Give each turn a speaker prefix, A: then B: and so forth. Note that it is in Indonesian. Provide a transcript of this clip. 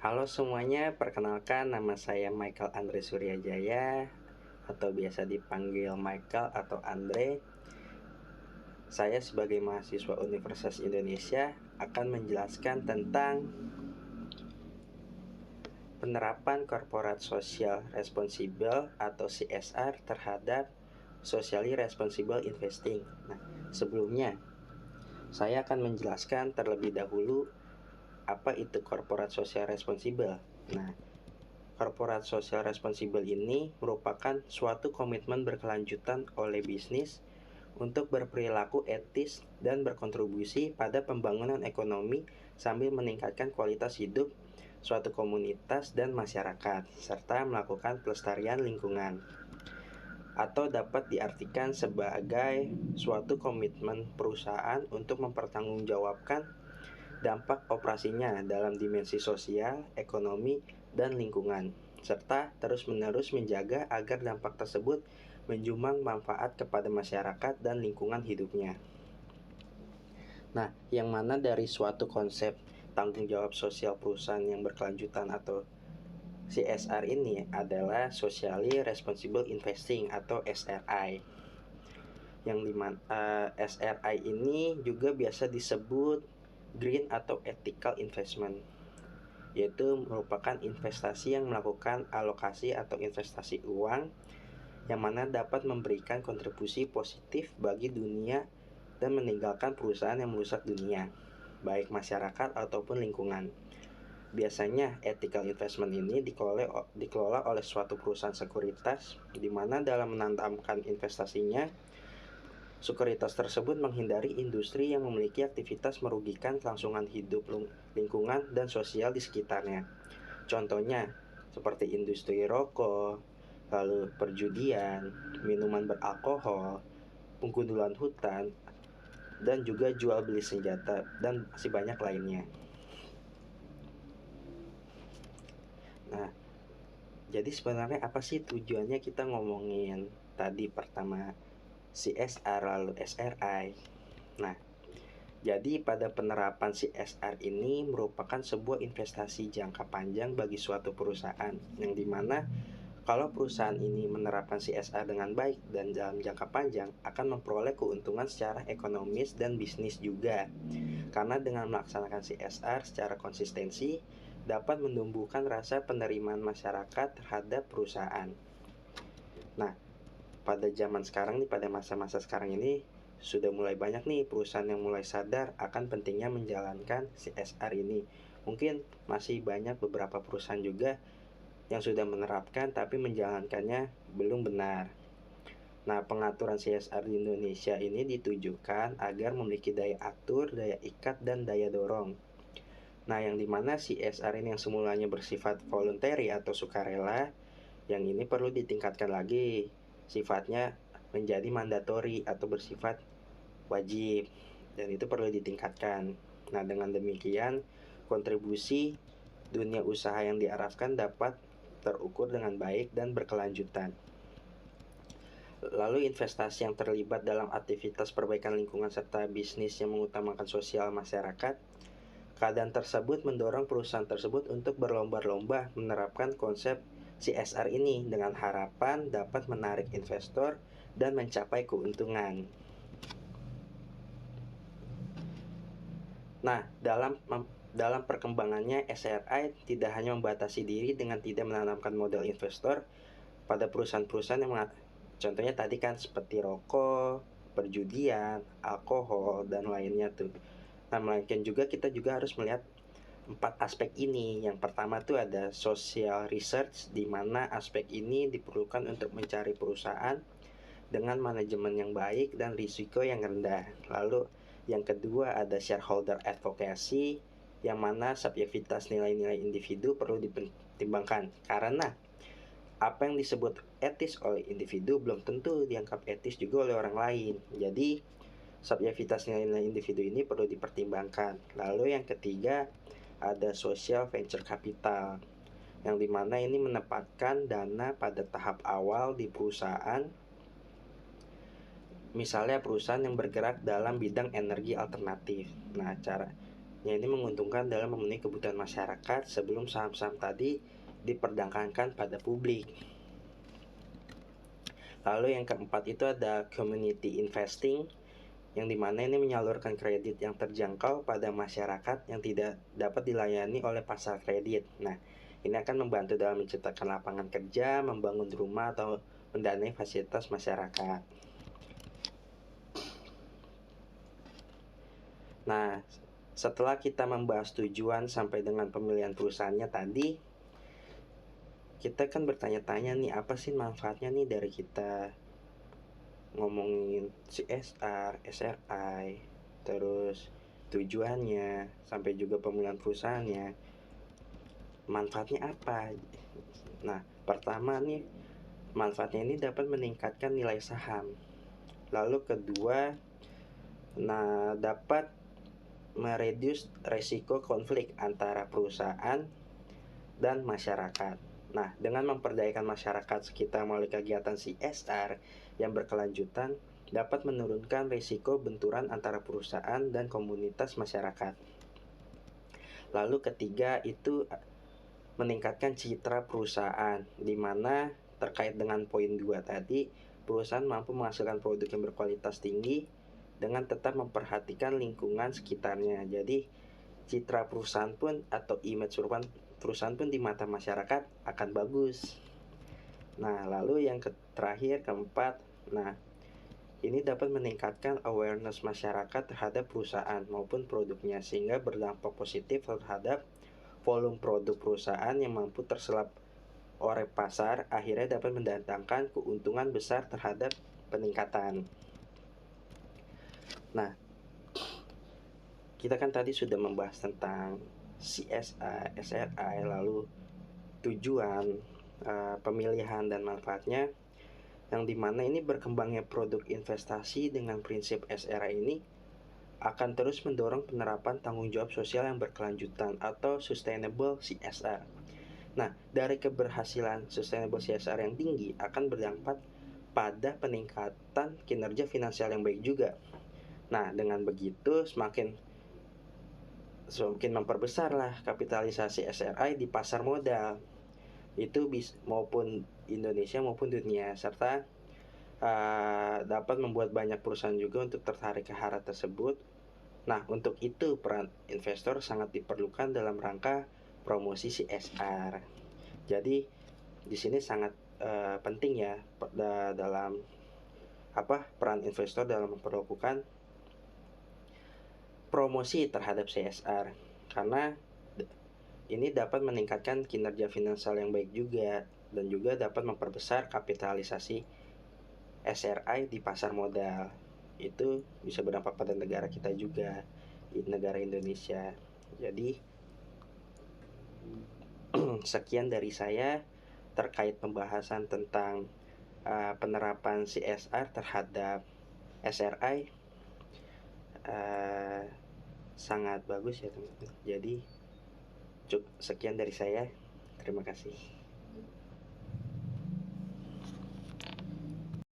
A: Halo semuanya, perkenalkan nama saya Michael Andre Suryajaya atau biasa dipanggil Michael atau Andre. Saya sebagai mahasiswa Universitas Indonesia akan menjelaskan tentang penerapan Corporate Social Responsible atau CSR terhadap Socially Responsible Investing. Nah, sebelumnya saya akan menjelaskan terlebih dahulu apa itu Corporate Social Responsible. Nah, Corporate Social Responsible ini merupakan suatu komitmen berkelanjutan oleh bisnis untuk berperilaku etis dan berkontribusi pada pembangunan ekonomi sambil meningkatkan kualitas hidup suatu komunitas dan masyarakat, serta melakukan pelestarian lingkungan. Atau dapat diartikan sebagai suatu komitmen perusahaan untuk mempertanggungjawabkan dampak operasinya dalam dimensi sosial, ekonomi, dan lingkungan, serta terus-menerus menjaga agar dampak tersebut menjulang manfaat kepada masyarakat dan lingkungan hidupnya. Nah, yang mana dari suatu konsep tanggung jawab sosial perusahaan yang berkelanjutan atau CSR ini adalah Socially Responsible Investing atau SRI. Yang dimana SRI ini juga biasa disebut Green atau Ethical Investment, yaitu merupakan investasi yang melakukan alokasi atau investasi uang yang mana dapat memberikan kontribusi positif bagi dunia dan meninggalkan perusahaan yang merusak dunia, baik masyarakat ataupun lingkungan. Biasanya ethical investment ini dikelola oleh suatu perusahaan sekuritas di mana dalam menanamkan investasinya, sekuritas tersebut menghindari industri yang memiliki aktivitas merugikan kelangsungan hidup lingkungan dan sosial di sekitarnya. Contohnya seperti industri rokok, lalu perjudian, minuman beralkohol, penggundulan hutan, dan juga jual beli senjata, dan masih banyak lainnya. Nah, jadi sebenarnya apa sih tujuannya kita ngomongin tadi pertama CSR lalu SRI? Nah, jadi pada penerapan CSR ini merupakan sebuah investasi jangka panjang bagi suatu perusahaan, yang dimana kalau perusahaan ini menerapkan CSR dengan baik dan dalam jangka panjang akan memperoleh keuntungan secara ekonomis dan bisnis juga. Karena dengan melaksanakan CSR secara konsistensi dapat menumbuhkan rasa penerimaan masyarakat terhadap perusahaan. Nah, pada zaman sekarang nih, pada masa-masa sekarang ini sudah mulai banyak nih perusahaan yang mulai sadar akan pentingnya menjalankan CSR ini. Mungkin masih banyak beberapa perusahaan juga yang sudah menerapkan tapi menjalankannya belum benar. Nah, pengaturan CSR di Indonesia ini ditujukan agar memiliki daya atur, daya ikat, dan daya dorong. Nah, yang dimana CSR ini yang semulanya bersifat voluntary atau sukarela, yang ini perlu ditingkatkan lagi. Sifatnya menjadi mandatory atau bersifat wajib, dan itu perlu ditingkatkan. Nah, dengan demikian kontribusi dunia usaha yang diharapkan dapat terukur dengan baik dan berkelanjutan. Lalu investasi yang terlibat dalam aktivitas perbaikan lingkungan serta bisnis yang mengutamakan sosial masyarakat, keadaan tersebut mendorong perusahaan tersebut untuk berlomba-lomba menerapkan konsep CSR ini dengan harapan dapat menarik investor dan mencapai keuntungan. Nah, dalam perkembangannya SRI tidak hanya membatasi diri dengan tidak menanamkan model investor pada perusahaan-perusahaan yang contohnya tadi kan seperti rokok, perjudian, alkohol, dan lainnya tuh. Nah, melainkan juga kita juga harus melihat 4 aspek ini. Yang pertama tuh ada social research, di mana aspek ini diperlukan untuk mencari perusahaan dengan manajemen yang baik dan risiko yang rendah. Lalu yang kedua ada shareholder advocacy, yang mana subjektivitas nilai-nilai individu perlu dipertimbangkan karena apa yang disebut etis oleh individu belum tentu dianggap etis juga oleh orang lain. Jadi subjektivitas nilai-nilai individu ini perlu dipertimbangkan. Lalu yang ketiga ada social venture capital, yang dimana ini menempatkan dana pada tahap awal di perusahaan. Misalnya perusahaan yang bergerak dalam bidang energi alternatif. Nah, yang ini menguntungkan dalam memenuhi kebutuhan masyarakat sebelum saham-saham tadi diperdagangkan pada publik. Lalu yang keempat itu ada community investing, yang dimana ini menyalurkan kredit yang terjangkau pada masyarakat yang tidak dapat dilayani oleh pasar kredit. Nah, ini akan membantu dalam menciptakan lapangan kerja, membangun rumah, atau mendanai fasilitas masyarakat. Nah, setelah kita membahas tujuan sampai dengan pemilihan perusahaannya tadi, kita kan bertanya-tanya nih, apa sih manfaatnya nih dari kita ngomongin CSR, SRI, terus tujuannya, sampai juga pemilihan perusahaannya. Manfaatnya apa? Nah, pertama nih, manfaatnya ini dapat meningkatkan nilai saham. Lalu kedua, dapat mereduce resiko konflik antara perusahaan dan masyarakat. Nah, dengan memperdayakan masyarakat sekitar melalui kegiatan CSR yang berkelanjutan, dapat menurunkan risiko benturan antara perusahaan dan komunitas masyarakat. Lalu ketiga itu meningkatkan citra perusahaan, di mana terkait dengan poin 2 tadi, perusahaan mampu menghasilkan produk yang berkualitas tinggi dengan tetap memperhatikan lingkungan sekitarnya. Jadi citra perusahaan pun atau image perusahaan pun di mata masyarakat akan bagus. Nah, lalu yang terakhir keempat, ini dapat meningkatkan awareness masyarakat terhadap perusahaan maupun produknya, sehingga berdampak positif terhadap volume produk perusahaan yang mampu terserap oleh pasar, akhirnya dapat mendatangkan keuntungan besar terhadap peningkatan. Nah, kita kan tadi sudah membahas tentang CSI, SRI, lalu tujuan, pemilihan dan manfaatnya, yang dimana ini berkembangnya produk investasi dengan prinsip SRI ini akan terus mendorong penerapan tanggung jawab sosial yang berkelanjutan atau sustainable CSR. Nah, dari keberhasilan sustainable CSR yang tinggi akan berdampak pada peningkatan kinerja finansial yang baik juga. Nah, dengan begitu semakin memperbesarlah kapitalisasi SRI di pasar modal. Itu maupun Indonesia maupun dunia, serta dapat membuat banyak perusahaan juga untuk tertarik ke hal tersebut. Nah, untuk itu peran investor sangat diperlukan dalam rangka promosi CSR. Jadi di sini sangat penting ya dalam peran investor dalam memperlakukan promosi terhadap CSR, karena ini dapat meningkatkan kinerja finansial yang baik juga, dan juga dapat memperbesar kapitalisasi SRI di pasar modal. Itu bisa berdampak pada negara kita juga, di negara Indonesia. Jadi sekian dari saya terkait pembahasan tentang penerapan CSR terhadap SRI. Sangat bagus ya teman-teman. Jadi sekian dari saya. Terima kasih.